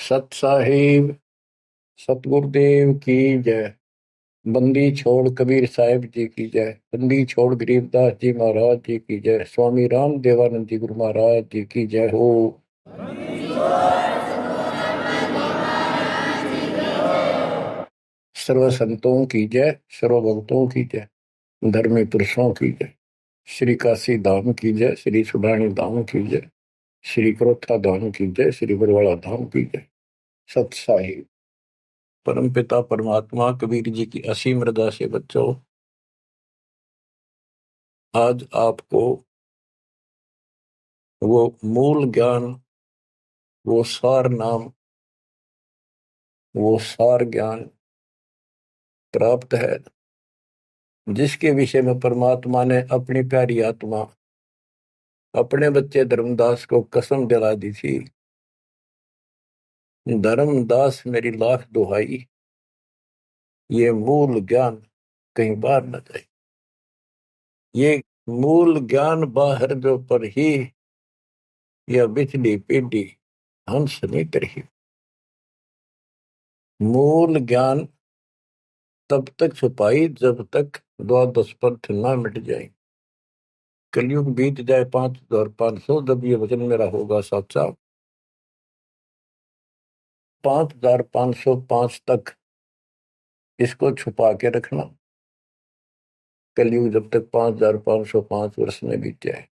सत साहिब सतगुरुदेव की जय। बंदी छोड़ कबीर साहिब जी की जय। बंदी छोड़ गरीबदास जी महाराज जी की जय। स्वामी राम देवानंद जी गुरु महाराज जी की जय हो। सर्व संतों की जय, सर्व भक्तों की जय, धर्मी पुरुषों की जय। श्री काशी धाम की जय, श्री सुडानी धाम की जय, श्री क्रोथा धाम की जय, श्री बरवाड़ा धाम की जय। सत साहिब परम पिता परमात्मा कबीर जी की असीम रजा से बच्चों, आज आपको वो मूल ज्ञान, वो सार नाम, वो सार ज्ञान प्राप्त है, जिसके विषय में परमात्मा ने अपनी प्यारी आत्मा अपने बच्चे धर्मदास को कसम दिला दी थी। धर्मदास मेरी लाख दुहाई, ये मूल ज्ञान कहीं बाहर न जाए। ये मूल ज्ञान बाहर जो पर ही यह बिजली पीढ़ी हंस नहीं तरही। मूल ज्ञान तब तक छुपाई जब तक द्वादश पंथ ना मिट जाए। कलयुग बीत जाए 5500, जब ये वचन मेरा होगा साचा। 5505 तक इसको छुपा के रखना। कलयुग जब तक 5505 वर्ष में बीत जाए,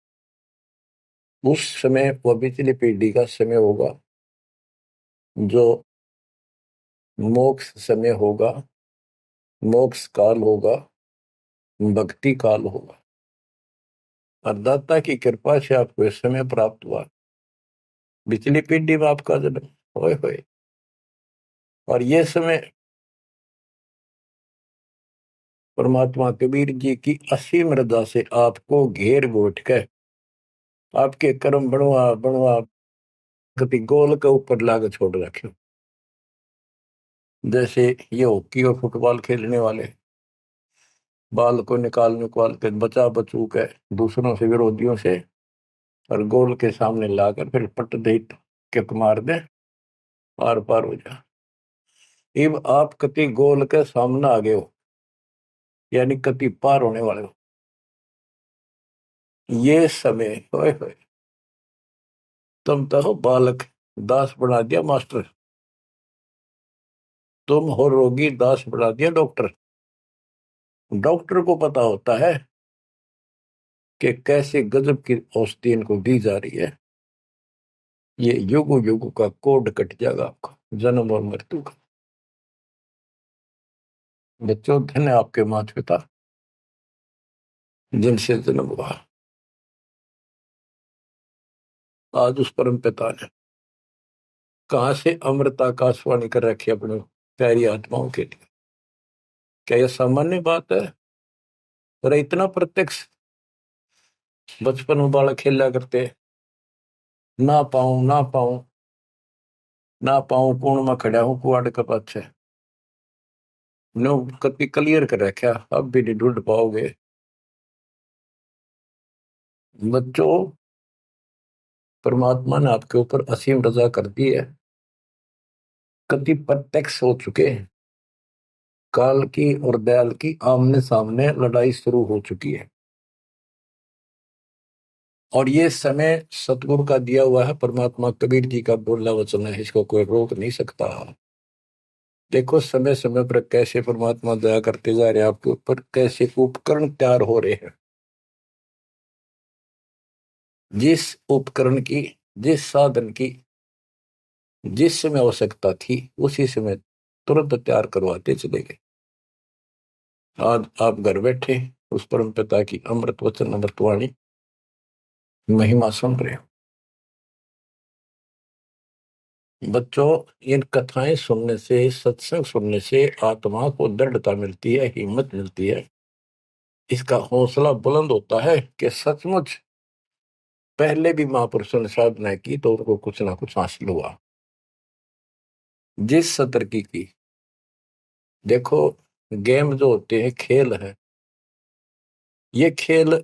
उस समय वह बिचली पीढ़ी का समय होगा, जो मोक्ष समय होगा, मोक्ष काल होगा, भक्ति काल होगा। और दाता की कृपा से आपको इस समय प्राप्त हुआ। बिचली पीढ़ी में आपका जन्म होए होए, और ये समय परमात्मा कबीर जी की असीम रजा से आपको घेर गोट के आपके कर्म बनवा बनवा कति गोल के ऊपर लाग छोड़ रखे। जैसे ये हॉकी और फुटबॉल खेलने वाले बाल को निकाल निकाल के बचा बचू के दूसरों से, विरोधियों से, और गोल के सामने लाकर फिर पट दे किक मार दे, पार पार हो जा। अब आप कति गोल के सामने आ गए हो, यानी कति पार होने वाले हो। ये समय होए होए, तुम तो हो बालक, दास बना दिया मास्टर। तुम हो रोगी, दास बना दिया डॉक्टर। डॉक्टर को पता होता है कि कैसे गजब की औषधि इनको दी जा रही है। ये युग युग का कोड कट जाएगा आपका, जन्म और मृत्यु का। बच्चों, धन है आपके माता पिता जिनसे जन्म हुआ। आज उस परम पिता ने कहां से अमृत आकाशवाणी कर रखी अपने प्यारी आत्माओं के लिए। क्या यह सामान्य बात है? अरे इतना प्रत्यक्ष बचपन में बालक खेला करते, ना पाऊं ना पाऊं ना पाऊं, कौन में खड़ा हूं कुआड़ के पाछे। नो कति क्लियर कर रखा, अब भी नहीं ढूंढ पाओगे। बच्चों, परमात्मा ने आपके ऊपर असीम रजा कर दी है। कति प्रत्यक्ष हो चुके हैं। काल की और दयाल की आमने सामने लड़ाई शुरू हो चुकी है, और ये समय सतगुरु का दिया हुआ है, परमात्मा कबीर जी का बोला वचन है, इसको कोई रोक नहीं सकता। देखो समय समय पर कैसे परमात्मा दया करते जा रहे हैं आपके ऊपर, कैसे उपकरण तैयार हो रहे हैं। जिस उपकरण की, जिस साधन की जिस समय आवश्यकता थी, उसी समय तुरंत तैयार करवाते चले गए। आज आप घर बैठे उस परम पिता की अमृत वचन अमृतवाणी महिमा सुन रहे हो। बच्चों, इन कथाएं सुनने से, सत्संग सुनने से आत्मा को दृढ़ता मिलती है, हिम्मत मिलती है। इसका हौसला बुलंद होता है कि सचमुच पहले भी महापुरुषों ने साधना की तो उनको कुछ ना कुछ हासिल हुआ। जिस सतर की देखो, गेम जो होते हैं, खेल है, ये खेल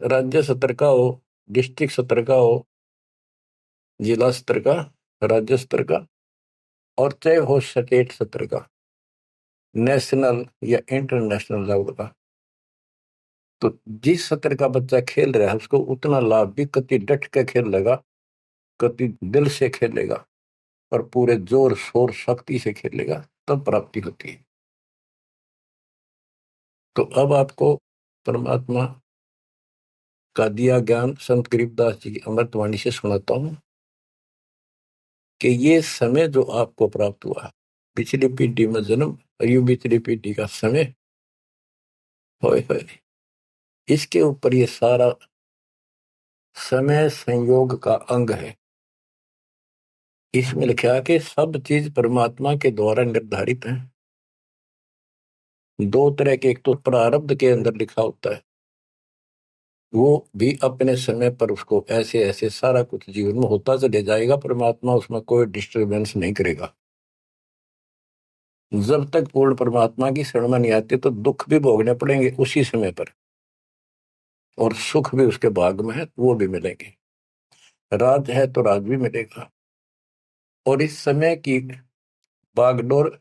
राज्य स्तर का हो, डिस्ट्रिक्ट स्तर का हो, जिला स्तर का, राज्य स्तर का, और चाहे हो स्टेट सत्र का, नेशनल या इंटरनेशनल लेवल का, तो जिस सत्र का बच्चा खेल रहा है उसको उतना लाभ भी कति डट के खेल लेगा, कति दिल से खेलेगा और पूरे जोर शोर शक्ति से खेलेगा, तब प्राप्ति होती है। तो अब आपको परमात्मा का दिया ज्ञान संत गरीबदास जी की अमृतवाणी से सुनाता हूं कि ये समय जो आपको प्राप्त हुआ है, पिछली पीढ़ी में जन्म और ये पिछली पीढ़ी का समय, होए होए, इसके ऊपर ये सारा समय संयोग का अंग है। इसमें लिखा कि सब चीज परमात्मा के द्वारा निर्धारित है। दो तरह के, एक तो प्रारब्ध के अंदर लिखा होता है, वो भी अपने समय पर उसको ऐसे ऐसे सारा कुछ जीवन में होता चले जाएगा, परमात्मा उसमें कोई डिस्टरबेंस नहीं करेगा। जब तक पूर्ण परमात्मा की शरण में नहीं आते तो दुख भी भोगने पड़ेंगे उसी समय पर, और सुख भी उसके भाग में है तो वो भी मिलेंगे। राज है तो राज भी मिलेगा। और इस समय की बागडोर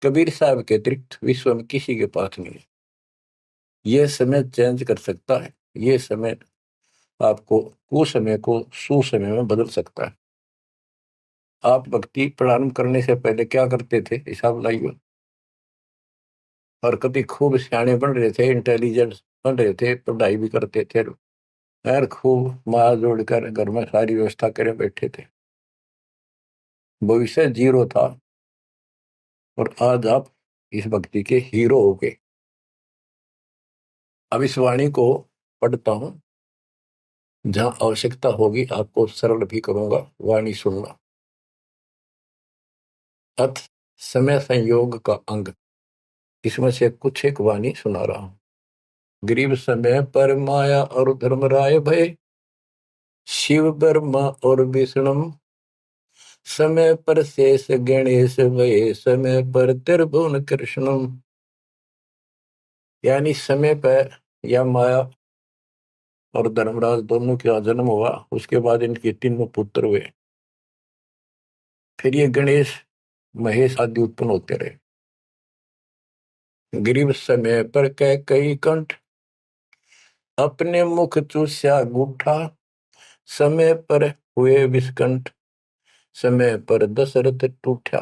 कबीर साहब के अतिरिक्त विश्व में किसी के पास नहीं है। ये समय चेंज कर सकता है, ये समय आपको कुसमय को सुसमय में बदल सकता है। आप भक्ति प्रारंभ करने से पहले क्या करते थे, हिसाब लाइए। और कभी खूब सियाने बन रहे थे, इंटेलिजेंट बन रहे थे, पढ़ाई भी करते थे, यार खूब माँ जोड़कर घर में सारी व्यवस्था करे बैठे थे, भविष्य जीरो था। और आज आप इस भक्ति के हीरो हो गए। अब इस वाणी को पढ़ता हूं, जहां आवश्यकता होगी आपको सरल भी करूंगा, वाणी सुनना। अथ समय संयोग का अंग, इसमें से कुछ एक वाणी सुना रहा हूं। गरीब समय पर माया और धर्मराय भय, शिव ब्रह्मा और विष्णु, समय पर शेष गणेश भय, समय पर त्रिभुवन कृष्ण। यानी समय पर या माया और धर्मराज दोनों का जन्म हुआ, उसके बाद इनके तीनों पुत्र हुए, फिर ये गणेश महेश आदि उत्पन्न होते रहे। गरीब समय पर कह कई कंठ, अपने मुख चूस्या गूठा, समय पर हुए विस्कंठ, समय पर दशरथ टूठा।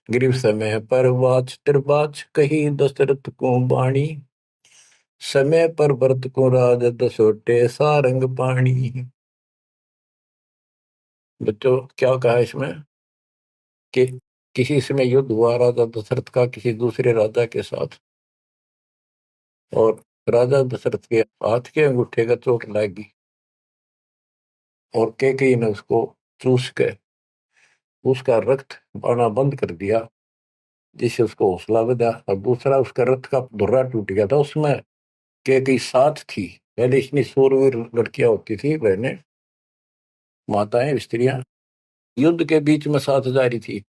गरीब समय पर वाच त्रिबाच, कही दशरथ को बाणी, समय पर भरत को राज दसोटे सारंग पाणी। बच्चों क्या कहा इसमें कि किसी समय युद्ध हुआ राजा दशरथ का किसी दूसरे राजा के साथ, और राजा दशरथ के हाथ के अंगूठे का चोट लगी और कैकेयी ने उसको चूस के उसका रक्त आना बंद कर दिया, जिससे उसको हौसला बढ़ा। और दूसरा उसका रथ का धुर्रा टूट गया था, उसमें कैकेयी साथ थी। पहले इतनी शूरवीर लड़कियां होती थी, बहनें, माताएं, स्त्रियां, युद्ध के बीच में साथ जा रही थी,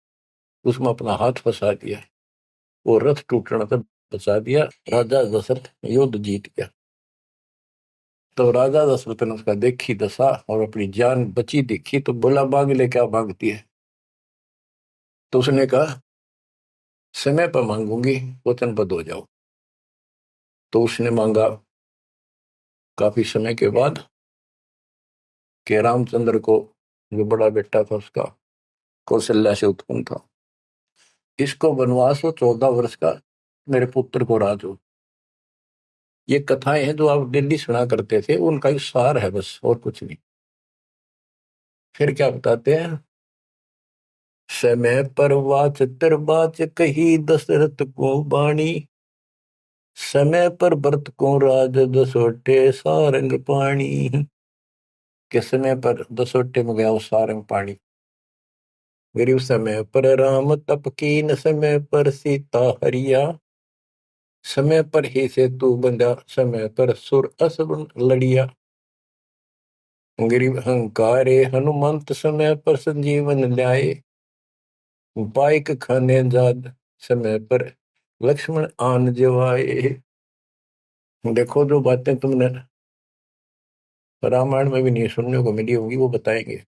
उसमें अपना हाथ फंसा दिया, वो रथ टूटने से बचा दिया, राजा दशरथ युद्ध जीत गया। तो राजा दशरथ ने उसका देखी दशा और अपनी जान बची देखी, तो बोला मांग ले, क्या मांगती है। तो उसने कहा समय पर मांगूंगी, वचनबद्ध हो जाओ। तो उसने मांगा काफी समय के बाद कि रामचंद्र को, जो बड़ा बेटा था उसका, कौशल्या से उत्पन्न था, इसको वनवास हो 14 वर्ष का, मेरे पुत्र को राज हो। ये कथाएं हैं जो आप दिल्ली सुना करते थे, उनका ही सार है बस, और कुछ नहीं। फिर क्या बताते हैं, समय पर वाच बाच, कही दशरथ को बाणी, समय पर भरत को राज दसोटे सारंग पाणी। के समय पर दसोटे में गया वो सारंग पाणी। गरीब समय पर राम तप कीन, समय पर सीता हरिया, समय पर ही सेतु बंधा, समय पर सुर असुर लड़िया। गरीब अहंकारे हनुमंत, समय पर संजीवन ल्याए, बाइक खाने जाद, समय पर लक्ष्मण आन जवाए। देखो जो बातें तुमने रामायण में भी नहीं सुनने को मिली होंगी, वो बताएंगे।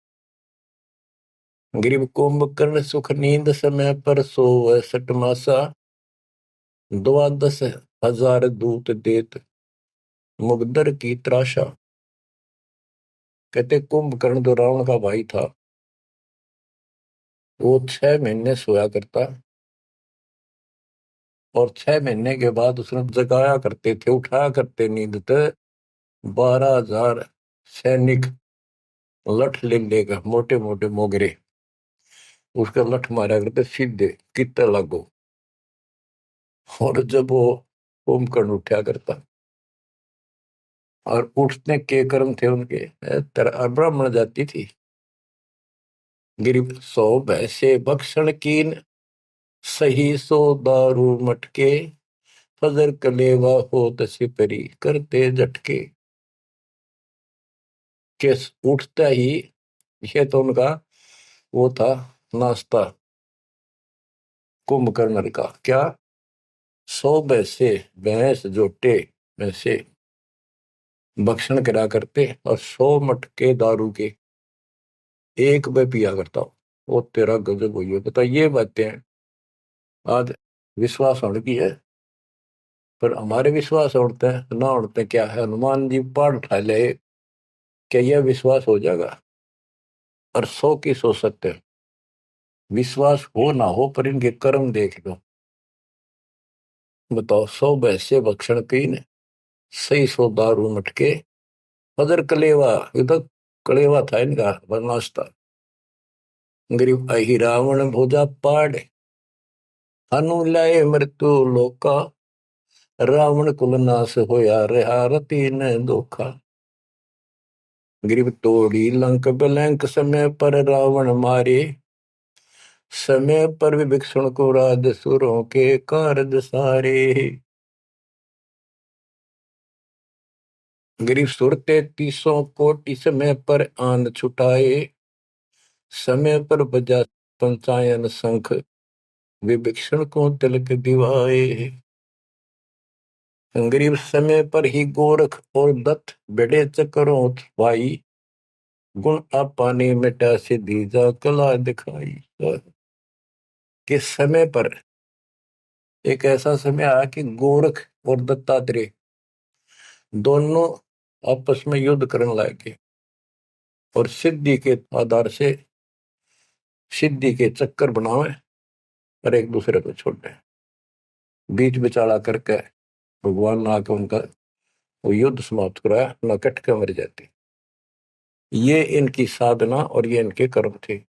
गरीब कुंभकर्ण सुख नींद समय पर सोवै सठ मासा, 12,000 दूत देत मुगदर की त्राशा। कहते कुंभकर्ण जो रावण का भाई था, वो 6 महीने सोया करता और 6 महीने के बाद उसने जगाया करते थे, उठाया करते नींद से 12,000 सैनिक लठ ले लेकर, मोटे मोटे मोगरे उसका लठ मारा करते सीधे कितने लागो। और जब वो कुंभकर्ण उठा करता और उठने के कर्म थे उनके, ब्राह्मण जाति थी। गिरिप सो भैसे भक्षण कीन, सही सो दारू मटके, फजर कलेवा हो सिपरी करते झटके। के उठता ही, ये तो उनका वो था नाश्ता कुंभकर्ण का। क्या? 100 भैंसे, भैंस जोटे भैंसे भक्षण करा करते और 100 मटके दारू के एक में पिया करता। वो तेरा गजब हुई है। बता, ये बातें आज विश्वास होने की है, पर हमारे विश्वास उड़ते हैं ना उड़ते क्या है। हनुमान जी पहाड़ उठा ले, क्या यह विश्वास हो जाएगा? और 100 की सोच सकते हैं, विश्वास हो ना हो, पर इनके कर्म देख लो। बताओ, 100 भैंसे भक्षण कीन, सही 100 दारू मटके, फजर कलेवा, ये तो कलेवा था इनका बरनाश्ता। गरीब अहि रावण भोजा पाड़, हनु लाए मृत्यु लोका, रावण कुल नाश होया रहा रति न धोखा। गरीब तोड़ी लंक बिलंक, समय पर रावण मारे, समय पर विभीषण को राज सुरों के कारज सारे। गरीब सुर 33 कोटि, समय पर आन छुटाए, समय पर बजा पंचायन शंख, विभीषण को तिलक दिवाए। गरीब समय पर ही गोरख और दत्त बड़े चक्रों भाई, गुण आपाने मिटा सिद्धि जा कला दिखाई। कि समय पर एक ऐसा समय आया कि गोरख और दत्तात्रेय दोनों आपस में युद्ध करने लगे और सिद्धि के आधार से सिद्धि के चक्कर बनावे और एक दूसरे को छोड़े। बीच बिचाला करके भगवान ने आके उनका वो युद्ध समाप्त कराया, न कट के मर जाते। ये इनकी साधना और ये इनके कर्म थे।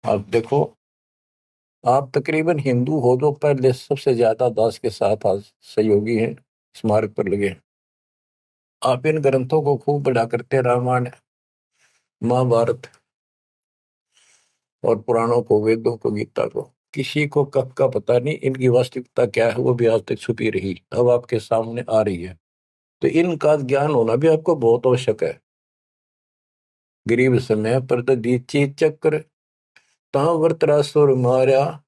आप देखो, आप तकरीबन हिंदू हो जो पहले सबसे ज्यादा दास के साथ आज सहयोगी हैं, स्मारक पर लगे हैं। आप इन ग्रंथों को खूब पढ़ा करते, रामायण महाभारत और पुराणों को, वेदों को, गीता को। किसी को कब का पता नहीं, इनकी वास्तविकता क्या है वो भी आज तक छुपी रही, अब आपके सामने आ रही है। तो इनका ज्ञान होना भी आपको बहुत आवश्यक है। गरीब समय पर दीची चक्र, ता वृत्रासुर मारा,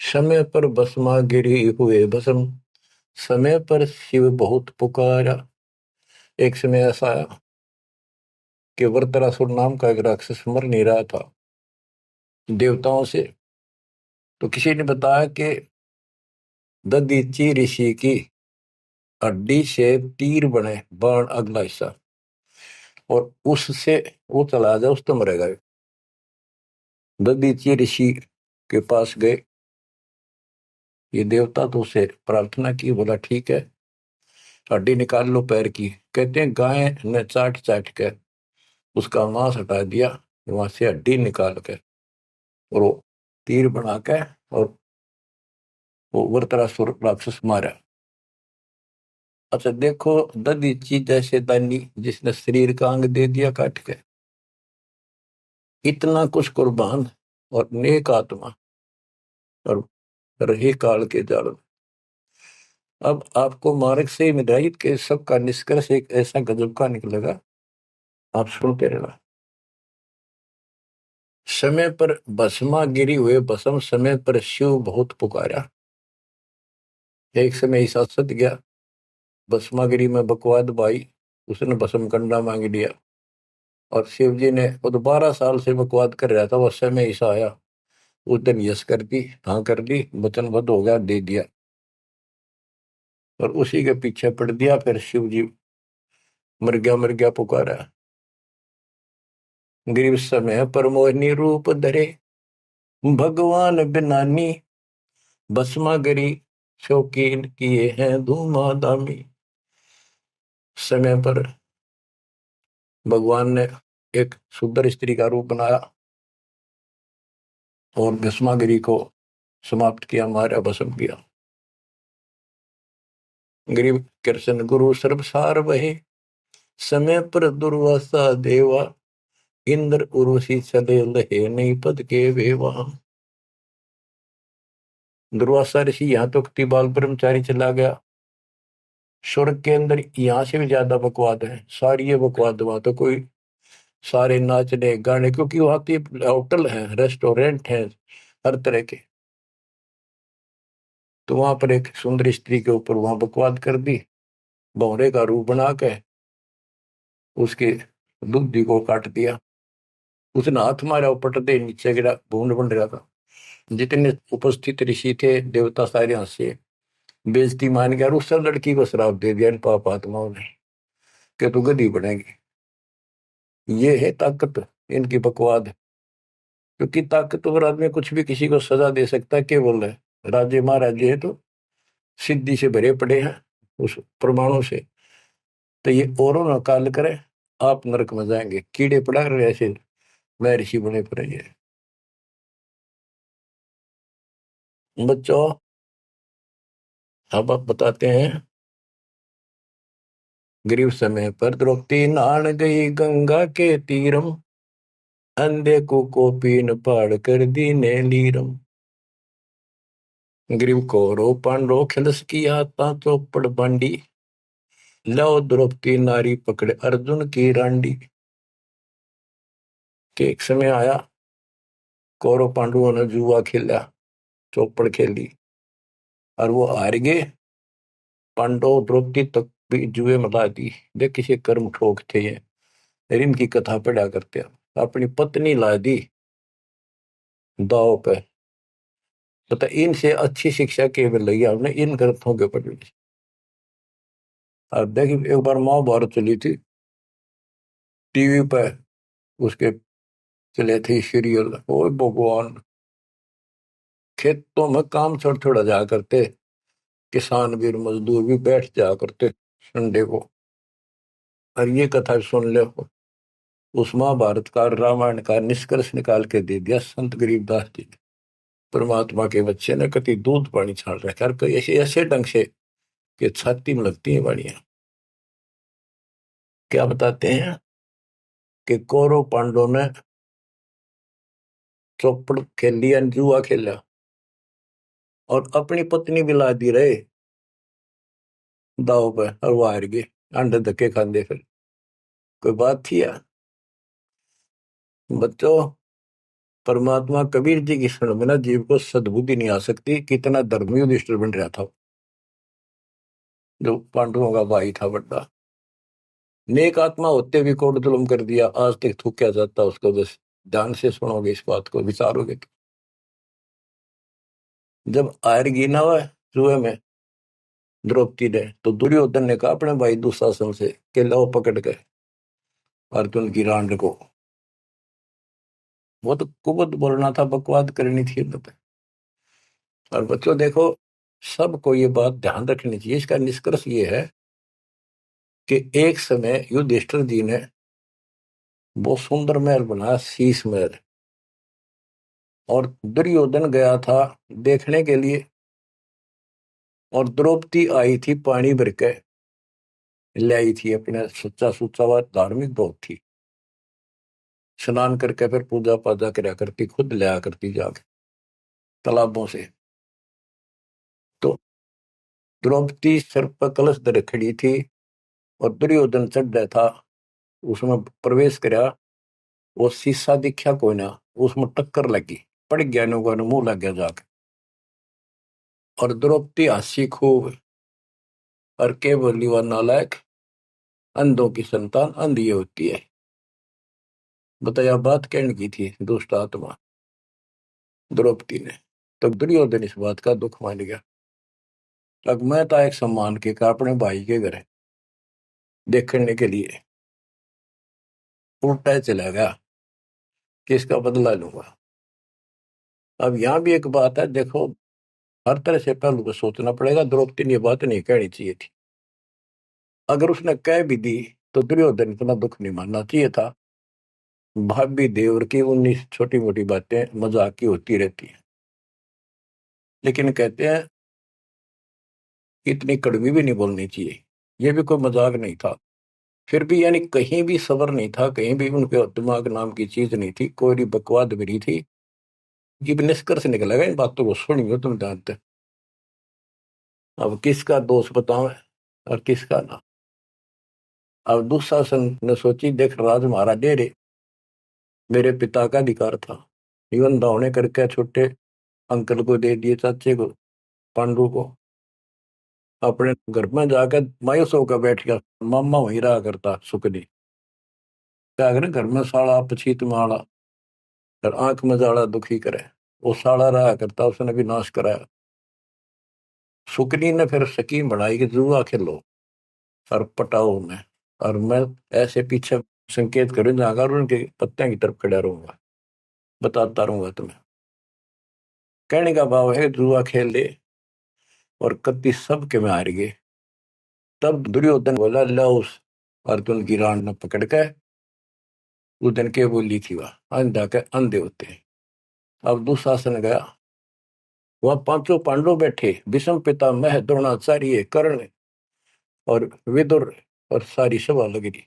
समय पर भस्मा गिरी हुए भस्म, समय पर शिव बहुत पुकारा। एक समय ऐसा आया कि वृत्रासुर नाम का एक राक्षस मर नहीं रहा था देवताओं से। तो किसी ने बताया कि ददीची ऋषि की हड्डी से तीर बने बाण अगला हिस्सा, और उससे वो चला जाए उस तो मरेगा। ददीची ऋषि के पास गए, ये देवता तो उसे प्रार्थना की, बोला ठीक है हड्डी निकाल लो पैर की। कहते हैं गाय ने चाट चाट के उसका मांस हटा दिया, वहां से हड्डी निकाल के और वो तीर बना के और वो वृत्रासुर राक्षस मारा। अच्छा देखो, ददीची जैसे दानी जिसने शरीर का अंग दे दिया काट के, इतना कुछ कुर्बान और नेक आत्मा और रही काल के जाल में। अब आपको मार्ग से हिदायत के सबका निष्कर्ष एक ऐसा गजब का निकलेगा, आप सुनते रहना। समय पर भस्मा गिरी हुए भस्म, समय पर शिव बहुत पुकारा। एक समय ऐसा सत गया, भस्मागिरी में बकवाद भाई, उसने भस्म कंडा मांग लिया और शिव जी ने वो तो 12 साल से बकवाद कर रहा था, वो समय ऐसा आया उस दिन यस कर दी, हाँ कर दी, वचनबद्ध हो गया, दे दिया। और उसी के पीछे पड़ दिया, फिर शिव जी मर गया पुकारा। गरीब समय पर मोहिनी रूप धरे, भगवान बिनानी, भस्मा गरी शौकीन किए हैं धूमाधामी। समय पर भगवान ने एक सुंदर स्त्री का रूप बनाया और भस्मागिरी को समाप्त किया, मारा, भस्म किया। गरीब कृष्ण गुरु सर्वसार वहे, समय पर दुर्वासा देवा, इंद्र उर्वशी चले लहे, नहीं पद के वेवा। दुर्वासा ऋषि यहाँ तो बाल ब्रह्मचारी चला गया, स्वर्ग के अंदर यहाँ से भी ज्यादा बकवाद है, सारी ये बकवाद वहां तो कोई सारे नाचने गाने, क्योंकि वहां पे होटल है, रेस्टोरेंट है, हर तरह के। तो वहां पर एक सुंदर स्त्री के ऊपर वहां बकवाद कर दी, भौरे का रूप बना के उसके दूधी को काट दिया। उसने हाथ मारा, उपट दे नीचे गिरा, भूड बन रहा था। जितने उपस्थित ऋषि थे देवता सारे हंसे, बेइज्जती मान गया, और उस लड़की को श्राप दे दिया इन पाप आत्माओं ने कि तू गधी बनेगी। ये है ताकत इनकी बकवाद। क्योंकि ताकतवर आदमी कुछ भी किसी को सजा दे सकता है, केवल है राजे महाराजे है तो सिद्धि से भरे पड़े हैं उस प्रमाणों से। तो ये औरों ना काल करे, आप नरक में जाएंगे, कीड़े पड़ा रहे ऐसे महर्षि बने पड़े। ये बच्चों अब आप बताते हैं, गरीब समय पर द्रौपदी नहान गई गंगा के तीरम, अंधे को पीन पाड़ कर दीने लीरम। गरीब कौरव पांडव खिलस की आता चौपड़ बांडी, लो द्रौपदी नारी पकड़े अर्जुन की रांडी। के एक समय आया, कौरव पांडवों ने जुआ खेला, चौपड़ खेली, और वो हार गए। पांडव द्रौपदी तक भी जुए में ला दी। देख किसी कर्म ठोक थे ये, इनकी कथा पढ़ा करते हैं। अपनी पत्नी ला दी दाव पे। पता इनसे अच्छी शिक्षा केवल लगी हमने इन ग्रंथों के पढ़ने से। अब देखिए, एक बार महाभारत चली थी टीवी पे, उसके चले थे सीरियल। ओ भगवान, खेतों में काम छोड़ छोड़ा जा करते, किसान भी मजदूर भी बैठ जा करते संडे को, और ये कथा सुन ले। उस महाभारत का रामायण का निष्कर्ष निकाल के दे दिया संत गरीबदास जी ने। परमात्मा के बच्चे ने कति दूध पानी छाल रखा, और कई ऐसे ऐसे ढंग से कि छाती में लगती है वाणियां। क्या बताते हैं कि कौरव पांडवों ने चौपड़ खेल लिया, जुआ खेला, और अपनी पत्नी भी ला दी रहे दाव पे, और वो हार गए, अंडे धक्के खाते। फिर कोई बात थी यार। बच्चों, परमात्मा कबीर जी की शरण में ना जीव को सद्बुद्धि नहीं आ सकती। कितना धर्मी युधिष्ठिर बन रहा था, जो पांडवों का भाई था बड़ा नेक आत्मा होते भी कोट जुल्म कर दिया, आज तक थूका जाता उसको। बस ध्यान से सुनोगे, इस बात को विचारोगे तो। जब हारगी ना हुआ जुए में द्रौपदी ने, तो दुर्योधन ने कहा अपने भाई दुशासन से कि लो पकड़ के अर्जुन की रांड को। वो तो कुबत बोलना था, बकवाद करनी थी तो। और बच्चों देखो, सबको ये बात ध्यान रखनी चाहिए। इसका निष्कर्ष ये है कि एक समय युधिष्ठिर जी ने वो सुंदर महल बनाया, शीश महल, और दुर्योधन गया था देखने के लिए, और द्रौपदी आई थी पानी भर के ले आई थी, अपने सच्चा सुच्चा हुआ धार्मिक बहुत थी, स्नान करके फिर पूजा पाजा कराया करती, खुद ले करती जाके तालाबों से। तो द्रौपदी सिर पर कलश धरे खड़ी थी, और दुर्योधन चढ़ रहा था, उसमें प्रवेश कराया। वो शीशा दिखा कोई ना, उसमें टक्कर लगी, पड़ गया, नुका मुंह लग गया जाके। और द्रौपदी हंसी खूब, और के बोली, वह नालायक, अंधों की संतान अंधी होती है। बताया बात कहने की थी दुष्ट आत्मा द्रौपदी ने। तो दुर्योधन इस बात का दुख मान गया। अब मैं था एक सम्मान के का अपने भाई के घर देखने के लिए उल्टा चला गया कि इसका बदला लूंगा। अब यहाँ भी एक बात है, देखो हर तरह से पहलू को सोचना पड़ेगा। द्रौपदी ने ये बात नहीं कहनी चाहिए थी। अगर उसने कह भी दी तो दुर्योधन इतना दुख नहीं मानना चाहिए था। भाभी देवर की 19 छोटी मोटी बातें मजाक की होती रहती है, लेकिन कहते हैं इतनी कड़वी भी नहीं बोलनी चाहिए। ये भी कोई मजाक नहीं था। फिर भी यानी कहीं भी सबर नहीं था, कहीं भी उनके दिमाग नाम की चीज नहीं थी, कोई बकवाद भी नहीं थी। ये भी निष्कर्ष निकलेगा इन बातों को सुनियो तुम जानते। अब किसका दोष बताओ और किसका ना। अब दुशासन ने सोची देख राज महाराज डेरे मेरे पिता का अधिकार था, जीवन दावने करके छोटे अंकल को दे दिए, चाचे को पांडु को। अपने घर में जाकर मायूस होकर बैठ गया। मामा वहीं रहा करता सुखनी। क्या करे घर में साड़ा पछीत माड़ा और आंख में जाड़ा दुखी करे। वो साड़ा रहा करता, उसने भी नाश कराया। सुकनी ने फिर स्कीम बनाई कि जुआ खेलो और पटाओ में, और मैं ऐसे पीछे संकेत करूँ जाकर उनके पत्तियों की तरफ खड़ा रहूंगा, बताता रहूंगा तुम्हें। कहने का भाव है जुआ खेल ले और कत्ती सबके में हार गए। तब दुर्योधन बोला लो उस अर्जुन की रान न पकड़ के। उस दिन के बोली थी वह अंधा के अंधे होते हैं। अब दुशासन गया, वह पांचों पांडव बैठे, भीष्म पितामह द्रोणाचार्य कर्ण और विदुर, और सारी सभा लग रही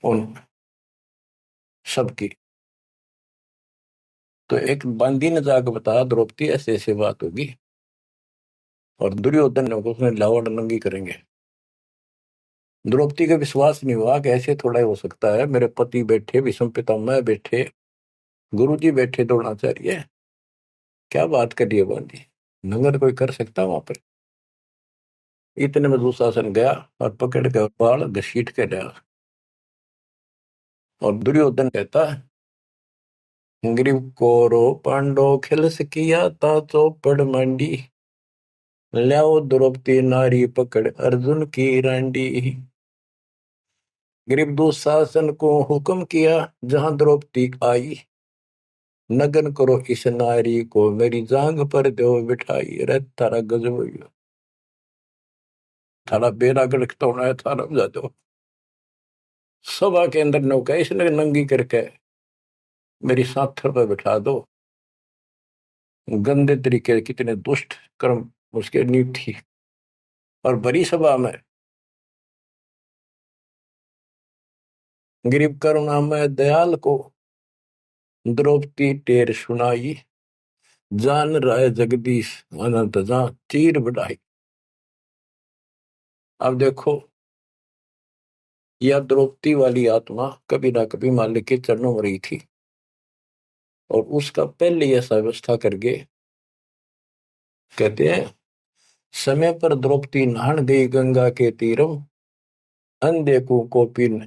उन सबकी। तो एक बंदी ने जाकर बताया द्रौपदी ऐसे ऐसे बात होगी, और दुर्योधन ने उसने लावण नंगी करेंगे। द्रौपदी का विश्वास नहीं हुआ कि ऐसे थोड़ा ही हो सकता है। मेरे पति बैठे, भीष्म पितामह बैठे, गुरुजी बैठे, द्रोणाचार्य, क्या बात कर रही है बंदी, नंगर कोई कर सकता वहां पर। इतने में दुशासन गया और पकड़ के बाल घसीट के लिया। और दुर्योधन कहता ग्रीव कोरो पांडो खिलस किया ता चौपड़ मंडी, ल्याओ द्रौपदी नारी पकड़ अर्जुन की रांडी। ग्रीव दुशासन को हुक्म किया जहां द्रौपदी आई, नगन करो इस नारी को मेरी जांग पर दो बिठाई। रे थारा गजब हो गया, थारा बेड़ा गड़कता होना है, थारा बजा दो। सभा के अंदर नौका इसने नंगी करके मेरी साथर पर बिठा दो। गंदे तरीके, कितने दुष्ट कर्म उसके नींव थी। और बड़ी सभा में गरीब करुणामय दयाल को द्रौपदी टेर सुनाई, जान राय जगदीश अनंत जा चीर बढ़ाई। अब देखो यह द्रौपदी वाली आत्मा कभी ना कभी मालिक के चरणों में रही थी, और उसका पहले ऐसा व्यवस्था करके कहते हैं समय पर द्रौपदी नहान गई गंगा के तीरम, अंधे को कोपिन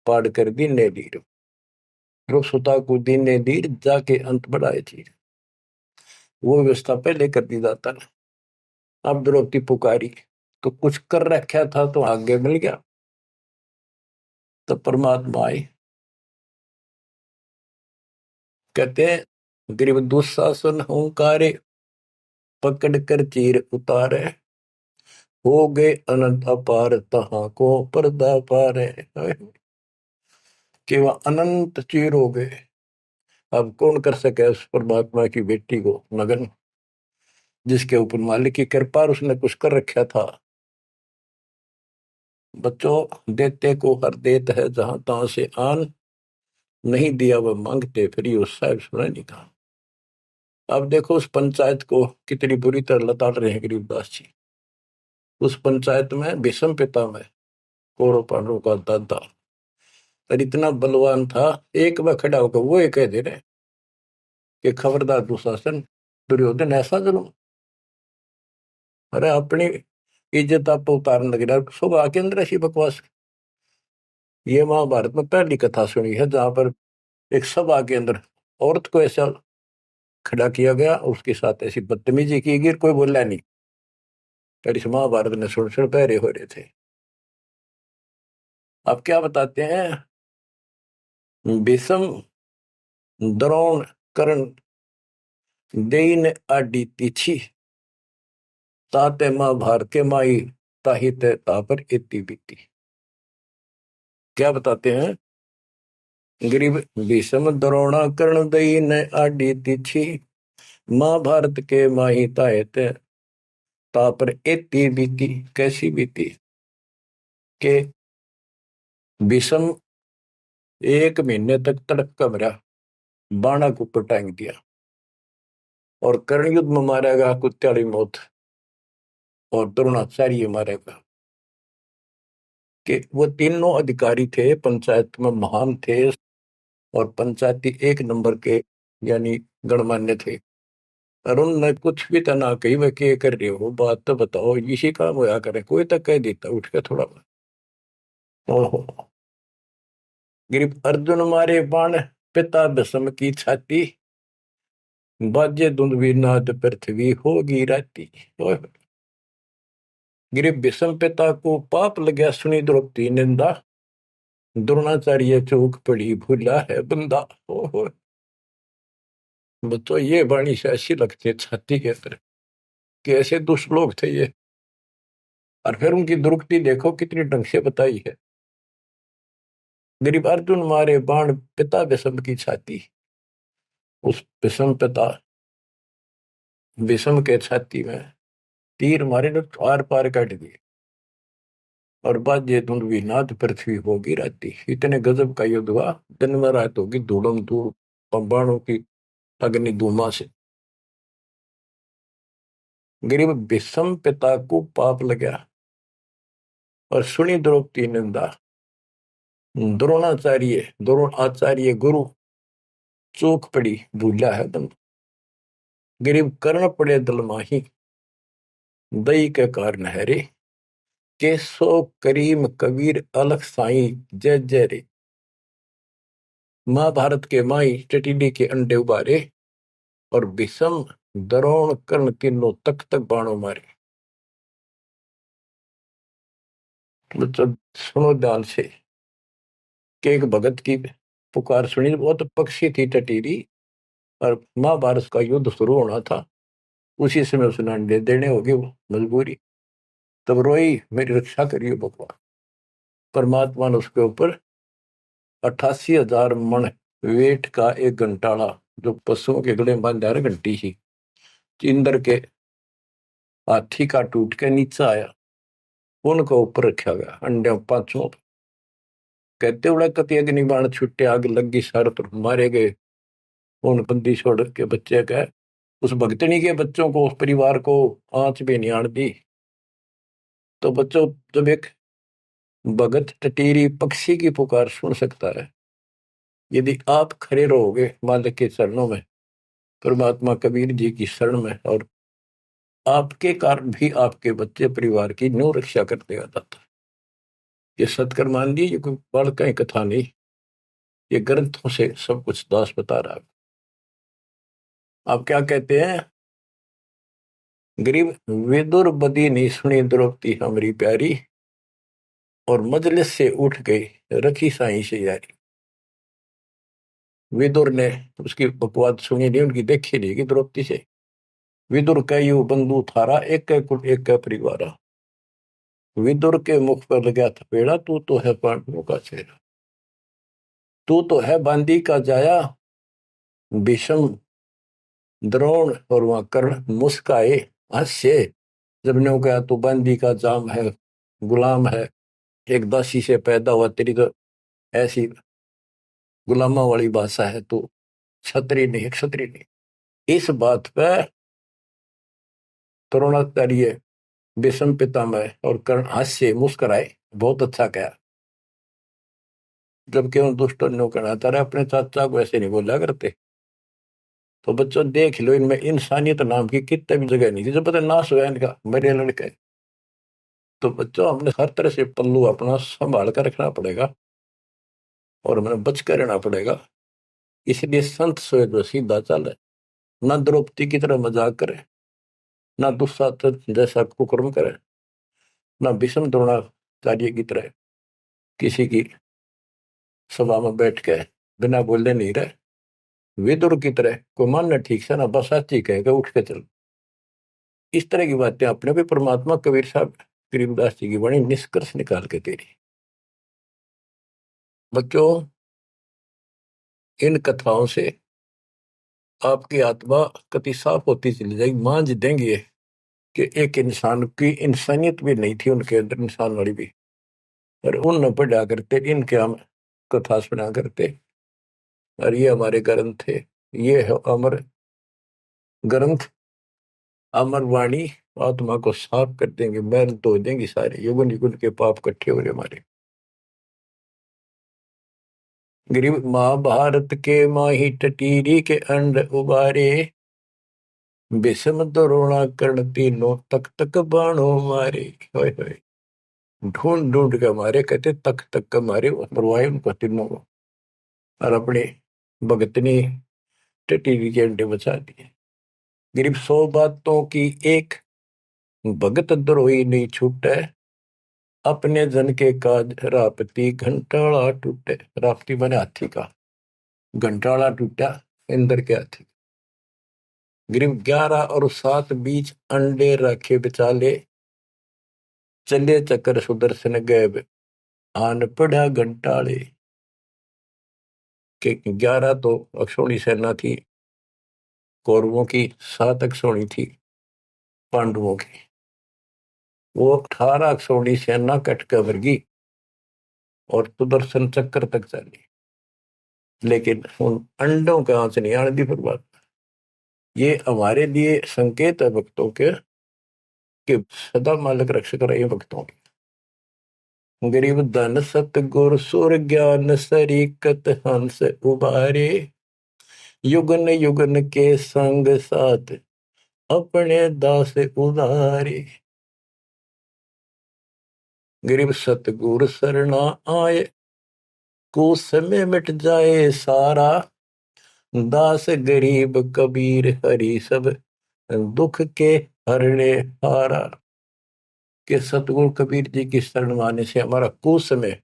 पाड़ कर दीने लीर। सुता को दीने लीर जाके अंत बढ़ाए चीर। वो व्यवस्था पहले कर दी जाता ना। अब द्रौपदी पुकारी तो कुछ कर रखा था तो आगे मिल गया। तो परमात्मा आई, कहते हैं गरीब दुशासन हुंकारे, पकड़ कर चीर उतारे, हो गए अनंत अपार तहां को पर्दा पार है। कि वह अनंत चीर हो गए। अब कौन कर सके उस परमात्मा की बेटी को नगन, जिसके ऊपर मालिक की कृपा उसने कुछ कर रखा था। बच्चों देते को हर देत है जहां तहां से आन, नहीं दिया वह मांगते फिर उस साहब सुना नहीं था। अब देखो उस पंचायत को कितनी बुरी तरह लताड़ रहे हैं गरीबदास जी। उस पंचायत में भीष्म पितामह कौरव पांडवों का दादा और इतना बलवान था, एक बार खड़ा होकर वो ये कह दे रहे कि खबरदार दुशासन, दुर्योधन ऐसा जुल्म। अरे अपनी इज्जत आप उतारने लग रहा, सुबह के अंदर ऐसी बकवास। ये महाभारत में पहली कथा सुनी है जहां पर एक सभा के अंदर औरत को ऐसा खड़ा किया गया, उसके साथ ऐसी बदतमीजी की गई, कोई बोला नहीं। पर इस महाभारत ने सुन बहरे हो रहे थे। अब क्या बताते हैं, भीष्म द्रोण कर्ण देइन आडी तिथि ताते महाभारत के माई ताहित तापर इति बीती। क्या बताते हैं, गरीब भीष्म द्रोण कर्ण देइन आडी तिथि महाभारत के माही ताहित तापर इति बीती। कैसी बीती के भीष्म 1 महीने तक तड़प का मरा, बाणा को ऊपर टांग दिया, और कर्ण युद्ध में मारेगा कुत्याली मौत, और द्रोणाचार्य मारेगा। कि वो तीनों अधिकारी थे, पंचायत में महान थे, और पंचायती 1 नंबर के यानी गणमान्य थे। और उनने कुछ भी तो ना कही, वह क्या कर रहे हो, बात तो बताओ, इसी काम होया करे, कोई तो कह देता उठ के थोड़ा। ओहो, गिरिप अर्जुन मारे बाण पिता भीष्म की छाती, बाजे दुंदुभी नाद पृथ्वी होगी राती। गिरिप भीष्म पिता को पाप लगा, सुनी द्रौपदी निंदा, द्रोणाचार्य चौक पड़ी भूला है बंदा। ओहो, तो ये वाणी से ऐसी लगती है छाती के अंदर, कैसे दुष्ट लोग थे ये। और फिर उनकी दुर्गति देखो कितनी ढंग से बताई है। गरीब अर्जुन मारे बाण पिता भीष्म की छाती, उस भीष्म पिता भीष्म के छाती में तीर मारे ने आर पार काट दिए, और बाजे धुंधवी नाद पृथ्वी होगी राती। इतने गजब का युद्ध हुआ, दिन में रात होगी धूड़म धूड़ बाणों की अग्नि धूमा से। गरीब भीष्म पिता को पाप लगा, और सुनी द्रौपदी निंदा, द्रोण आचार्य गुरु चौक पड़ी भूला है बंद। गरीब कर्ण पड़े दल माही, दई के कारण है रे, केसो करीम कबीर अलख साई जय जय रे। महाभारत के माई टिटिडी के अंडे उबारे, और भीष्म द्रोण कर्ण तीनों तक तक बाणों मारे। मतलब सुनो ध्यान से कि एक भगत की पुकार सुनी, बहुत पक्षी थी टटीरी, और महाभारत का युद्ध शुरू होना था, उसी समय उसने अंडे देने होगी, वो मजबूरी। तब रोई, मेरी रक्षा करिए भगवान। परमात्मा ने उसके ऊपर 88,000 मन वेट का एक घंटाड़ा, जो पशुओं के गले में बांधा घंटी ही, इंद्र के हाथी का टूट के नीचे आया, उनको ऊपर रखा गया अंडे 5 पर। कहते उड़ा कति अग्नि बाण छुट्टे, आग लगी सर पर, मारे गए उन बंदी छोड़ के बच्चे का। उस भगतनी के बच्चों को, उस परिवार को आंच भी नहीं आन दी। तो बच्चों, जब एक भगत टटीरी पक्षी की पुकार सुन सकता है, यदि आप खड़े रहोगे मालिक के चरणों में, परमात्मा कबीर जी की शरण में, और आपके कारण भी आपके बच्चे परिवार की न्यू रक्षा कर देगा दाता। ये सत्कर मान लीजिए, ये कोई बड़ कहीं कथा नहीं, ये ग्रंथों से सब कुछ दास बता रहा है। आप क्या कहते हैं, गरीब विदुर बदी नहीं सुनी द्रौपदी हमारी प्यारी, और मजलिस से उठ गई रखी साई से यारी। विदुर ने उसकी बकवाद सुनी नहीं, उनकी देखी नहीं कि द्रौपदी से। विदुर कयु बंधु थारा, एक कुल एक परिवारा। विदुर के मुख पर लगा थपेड़ा, तू तो है पांडवों का चेहरा, तू तो है बांदी का जाया। भीष्म द्रोण और वहां कर्ण मुस्काए हास्य, जब ने कहा तू बांदी का जाम है, गुलाम है, एक दासी से पैदा हुआ, तेरी तो ऐसी गुलामा वाली भाषा है, तो क्षत्रिय नहीं, क्षत्रिय नहीं। इस बात पर द्रोणाचार्य भीष्म पितामह और कर्ण हास्य मुस्कुराए, बहुत अच्छा कहा। जबकि उन दुष्टों ने कहना तारा अपने चाचा को ऐसे नहीं बोला करते। तो बच्चों देख लो, इनमें इंसानियत नाम की कितने भी जगह नहीं थी, जब पता नाश हुआ इनका, मेरे लड़के। तो बच्चों, हमने हर तरह से पल्लू अपना संभाल कर रखना पड़ेगा। और मैंने बच कर रहना पड़ेगा। इसलिए संत सोए जो सीधा चले, ना द्रौपदी की तरह मजाक करे, ना दुस्साहस जैसा कुकर्म करे, ना भीष्म द्रोणाचार्य की तरह किसी की सभा में बैठ के बिना बोले नहीं रहे। विदुर की तरह कोई मानना ठीक से ना बस साची कहेगा उठ के चल। इस तरह की बातें अपने भी परमात्मा कबीर साहब गरीबदास जी की बड़ी निष्कर्ष निकाल के दे रही। बच्चों, इन कथाओं से आपकी आत्मा कति साफ होती चली जाएगी। मान देंगे कि एक इंसान की इंसानियत भी नहीं थी उनके अंदर, इंसान वाली भी, और उन न पढ़ा करते, इनके हम कथा सुना करते। और ये हमारे ग्रंथ थे, ये है अमर ग्रंथ, अमर वाणी। आत्मा को साफ कर देंगे, मैल धो देंगे, सारे युगन युगन के पाप इकट्ठे हो रहे हमारे। गरीब महाभारत के माही टटीरी के अंड उबारे, विषम द्रोणा कर्ण तीनों तक तक बाणों मारे। होय होय, ढूंढ ढूंढ के मारे, कहते तक तक के मारे, मरवाए उनको तीनों को, और अपने भगतनी टटीरी के अंडे बचा दिए। गरीब 100 बातों की एक, भगत द्रोही नहीं छूटे, अपने जन के काज रापती घंटाला टूटे। रापती बने हाथी का, घंटाला टूटा इंद्र के हाथी। गरीब 11 और 7 बीच अंडे रखे बिचाले, चले चक्कर सुदर्शन गए आन पड़ा घंटाले। के 11 तो अक्षौणी सेना थी कौरवों की, 7 अक्षौणी थी पांडवों की। वो 18 अक्षौणी सेना कट कर वर्गी और सुदर्शन चक्कर तक चली, लेकिन उन अंडों का आंच नहीं आने दी फिर बात। ये हमारे लिए संकेत है भक्तों के कि सदा मालिक रक्षक रहे भक्तों के। गरीब धन सत गुर सुर ज्ञान सरीकत हंस उबारे, युगन युगन के संग साथ अपने दास उदारे। गरीब सतगुर सरना आए, कुछ समय मिट जाए सारा, दास गरीब कबीर हरि सब दुख के हरने हारा। के सतगुरु कबीर जी की शरण आने से हमारा कुछ समय,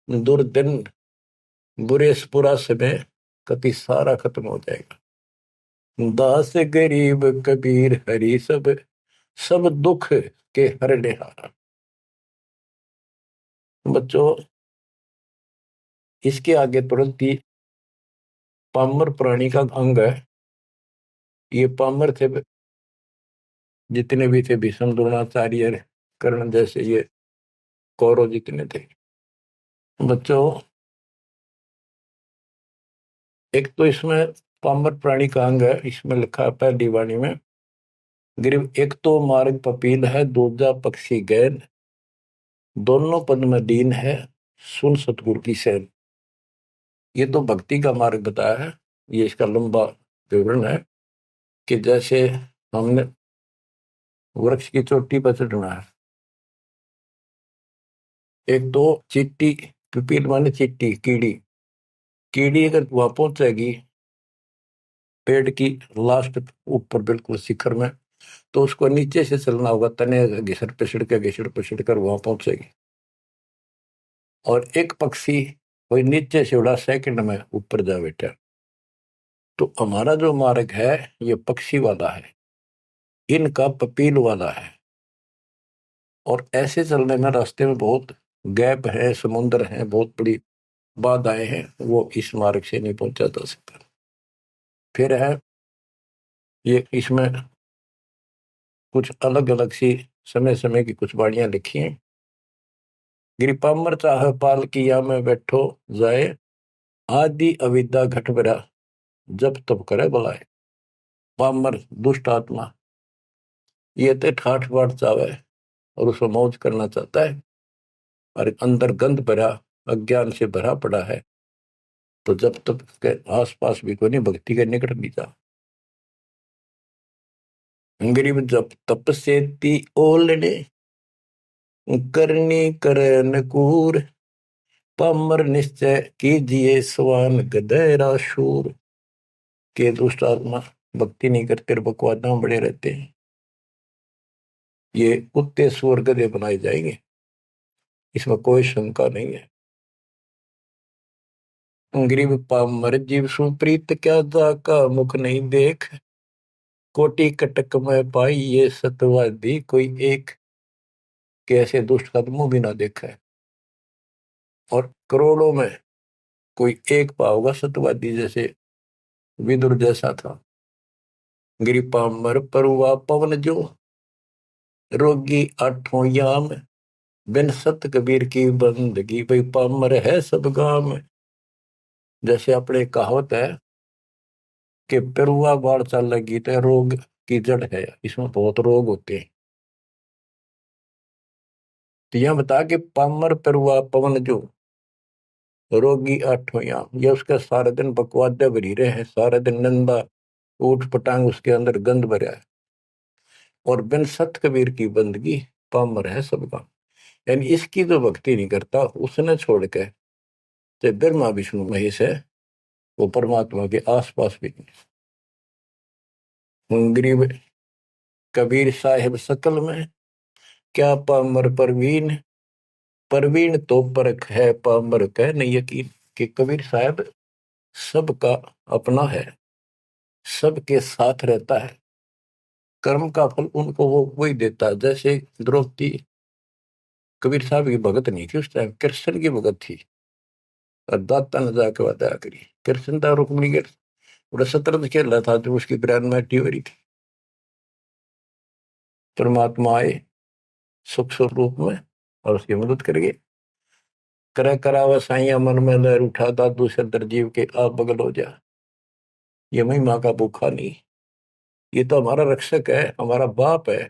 दुर्दिन, बुरे बुरा समय कति सारा खत्म हो जाएगा। दास गरीब कबीर हरि सब, सब दुख के हरने हारा। बच्चों, इसके आगे तुरंत ही पामर प्राणी का अंग है। ये पामर थे जितने भी थे, भीष्म द्रोणाचार्य कर्ण जैसे ये कौरव जितने थे। बच्चों, एक तो इसमें पामर प्राणी का अंग है, इसमें लिखा है पहली वाणी में, गरीब एक तो मार्ग पपील है, दूजा पक्षी गैन, दोनों पद में दीन है, सुन सतगुरु की सैन। ये तो भक्ति का मार्ग बताया है। ये इसका लंबा विवरण है कि जैसे हमने वृक्ष की चोटी पर चढ़ना है, एक तो चीटी, पिपील माने चीटी, कीड़ी, कीड़ी अगर वहां पहुंचेगी पेड़ की लास्ट ऊपर बिल्कुल शिखर में, तो उसको नीचे से चलना होगा, तने घिसड़ पिसड़ कर वहां पहुंचेगी। और एक पक्षी कोई नीचे से उड़ा सेकंड में ऊपर जा बैठा। तो हमारा जो मार्ग है ये पक्षी वाला है, इनका पपील वाला है। और ऐसे चलने में रास्ते में बहुत गैप है, समुद्र है, बहुत बड़ी बाधाएं हैं, वो इस मार्ग से नहीं पहुंचा जा सकता। फिर है ये, इसमें कुछ अलग अलग सी समय समय की कुछ वाणियां लिखी हैं। गिरिपामर चाह पाल किया में बैठो जाए, आदि अविद्या घट बरा, जब तब करे बुलाए। पामर दुष्ट आत्मा ये तो ठाठ बाट चावे और उसको मौज करना चाहता है, और अंदर गंध भरा अज्ञान से भरा पड़ा है, तो जब तक के आसपास भी कोई नहीं, भक्ति के निकट नहीं जा। गरीब जब तप से ती ओलने, करनी करे नकूर, पामर निश्चय कीजिए स्वान गधेरा शूर। के दुष्ट आत्मा भक्ति नहीं करते और बकवादा में बड़े रहते हैं, ये कुत्ते सुअर गधे बनाए जाएंगे, इसमें कोई शंका नहीं है। गरीब पामर जीव सुप्रीत क्या जाका मुख नहीं देख। कोटि कटक में पाई ये सतवादी कोई एक। कैसे दुष्ट का मुंह भी ना देखा है, और करोड़ों में कोई एक पाओगा सतवादी जैसे विदुर जैसा था। गरीब पामर परुआ पवन जो रोगी आठों याम। बिन सत कबीर की बंदगी भाई पामर है सब गाम। जैसे अपने कहावत है कि पेरुआ बाढ़ चल लगी तो रोग की जड़ है, इसमें बहुत रोग होते हैं। तो यह बता के पामर पेरुआ पवन जो रोगी आठों याम, ये उसका सारा दिन बकवादे भरी रहे हैं, सारा दिन नंदा ऊट पटांग उसके अंदर गंद भरा है। और बिन सत कबीर की बंदगी पामर है सब गाम। यानी इसकी जो भक्ति नहीं करता उसने छोड़ के चाहे ब्रह्मा विष्णु महेश है, वो परमात्मा के आसपास भी नहीं। गरीब कबीर साहिब सकल में क्या पामर परवीन। परवीन तो परख है पामर कह नहीं यकीन। कि कबीर साहब सबका अपना है, सबके साथ रहता है, कर्म का फल उनको वो वही देता है। जैसे द्रौपदी कबीर साहब की भगत नहीं थी, उस टाइम कृष्ण की भगत थी, और दाता ने जाके वादा करी। कृष्ण था रुक्मिणी के बड़ा शतरंज खेल रहा था, जो उसकी ब्रांड में हो रही थी। परमात्मा आए सुख स्वरूप में और उसकी मदद करेंगे। करे करावा साइया मन में लहर उठा दादू से दरजीव के आप बगल हो जा। ये महिमा का भूखा नहीं, ये तो हमारा रक्षक है, हमारा बाप है।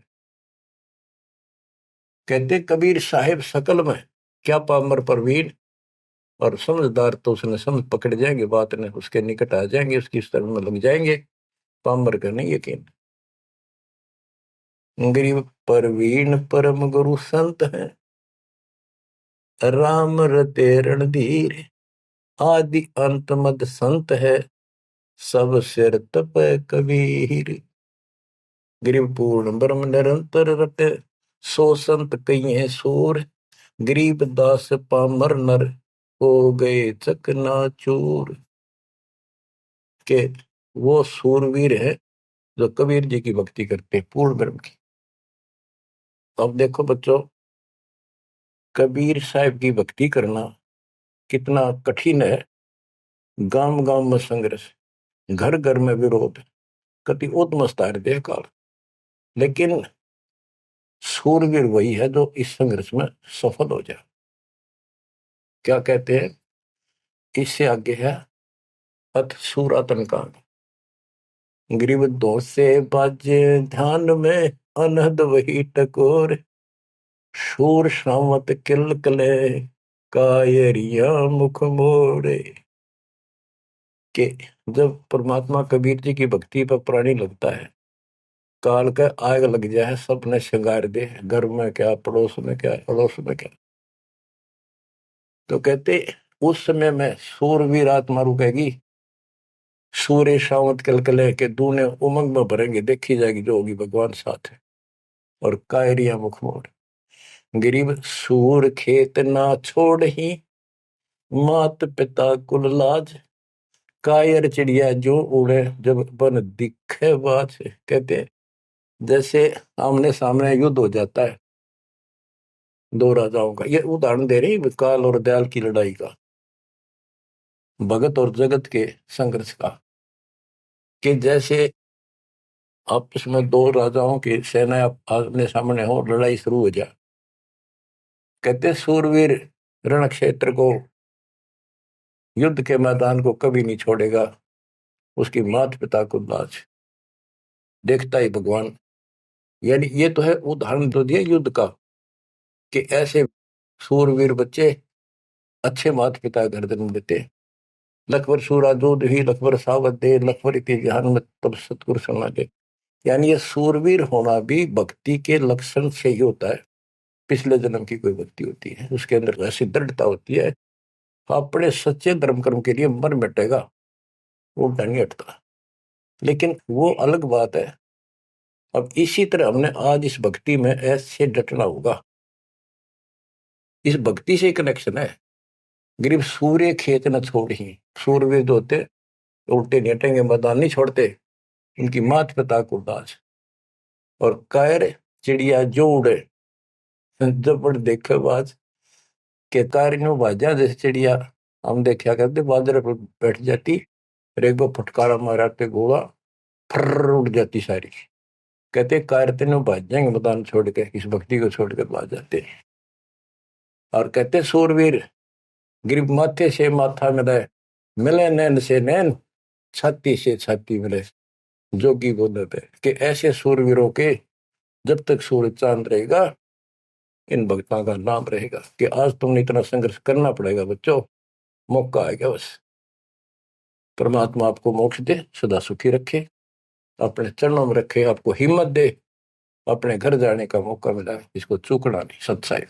कहते कबीर साहिब सकल में क्या पामर परवीन। और समझदार तो उसने समझ पकड़ जाएंगे, बात ने उसके निकट आ जाएंगे, उसकी शरण में लग जाएंगे। पामर का नहीं यकीन। गरीब परवीन परम गुरु संत है, राम रते रणधीर। आदि अंत मद संत है, सब सिर तप कबीर। गरीब पूर्ण ब्रह्म निरंतर रटे, सो संत कई है सूर। गरीब दास पामर नर, हो गए चकनाचूर। के वो सूरवीर है जो कबीर जी की भक्ति करते हैं पूर्ण ब्रह्म की। अब देखो बच्चों, कबीर साहब की भक्ति करना कितना कठिन है। गांव गांव में संघर्ष, घर घर में विरोध, कति उद्मस्तार दे काल। लेकिन सूरवीर वही है जो इस संघर्ष में सफल हो जाए। क्या कहते हैं, इससे आगे है अथ सूरातन कांड। ग्रीव दो से बाजे ध्यान में, अनहद वही टकोर। शूर श्रावत किल कले, कायरिया मुख मोड़े। के जब परमात्मा कबीर जी की भक्ति पर प्राणी लगता है, काल का आग लग जाए, सबने श्रृंगार दे, घर में क्या, पड़ोस में क्या, अड़ोस में क्या। तो कहते उस समय में सूरवीर आत्मा रुकेगी, सूर्य शावत कलकले के दूने उमंग में भरेंगे, देखी जाएगी जो होगी भगवान साथ है। और कायरिया मुख मोड़। गरीब सूर खेत ना छोड़ ही, मात पिता कुल लाज। कायर चिड़िया जो उड़े, जब बन दिखे बाज। कहते जैसे आमने सामने युद्ध हो जाता है दो राजाओं का, ये उदाहरण दे रहे हैं काल और दयाल की लड़ाई का, भगत और जगत के संघर्ष का। कि जैसे आपस में दो राजाओं की सेना आमने सामने हो, लड़ाई शुरू हो जाए। कहते सूरवीर रण क्षेत्र को, युद्ध के मैदान को कभी नहीं छोड़ेगा, उसकी मात पिता को लाज देखता ही भगवान। यानी ये तो है उदाहरण तो दिया युद्ध का, कि ऐसे सूरवीर बच्चे अच्छे माता पिता घर जन्म देते। लखबर सूरा दूध ही लखबर सावत दे, लखबर इति जहान में तब सतगुरु सुना दे। यानी ये सूरवीर होना भी भक्ति के लक्षण से ही होता है। पिछले जन्म की कोई भक्ति होती है, उसके अंदर ऐसी दृढ़ता होती है अपने सच्चे धर्म कर्म के लिए मर मिटेगा, वो नहीं हटता। लेकिन वो अलग बात है। अब इसी तरह हमने आज इस भक्ति में ऐसे डटना होगा। इस भक्ति से कनेक्शन है। गरीब सूर्य खेत न छोड़ी, सूरवीर होते उल्टे नहीं हटेंगे, मैदान नहीं छोड़ते, इनकी मात पिता को दास। और कायर चिड़िया जो उड़े, जब बड़ देखे बाज के कारिनो बाजा जैसे चिड़िया हम देखा करते, बाजरे पर बैठ जाती, एक बार फटकारा माराते गोला फर उड़ जाती सारी। कहते कार तेनों भाज जाएंगे मैदान छोड़ के, इस भक्ति को छोड़ के भाज जाते। और कहते सूरवीर गिरिब माथे से माथा मिले, मिले नैन से नैन, छाती से छाती मिले। जोगी बोले थे कि ऐसे सूरवीरों के जब तक सूरज चांद रहेगा, इन भक्तों का नाम रहेगा। कि आज तुमने इतना संघर्ष करना पड़ेगा बच्चों, मौका आएगा बस। परमात्मा आपको मोक्ष दे, सदा सुखी रखे, अपने चरणों में रखे, आपको हिम्मत दे, अपने घर जाने का मौका मिला, इसको चूकना नहीं। सत्साई।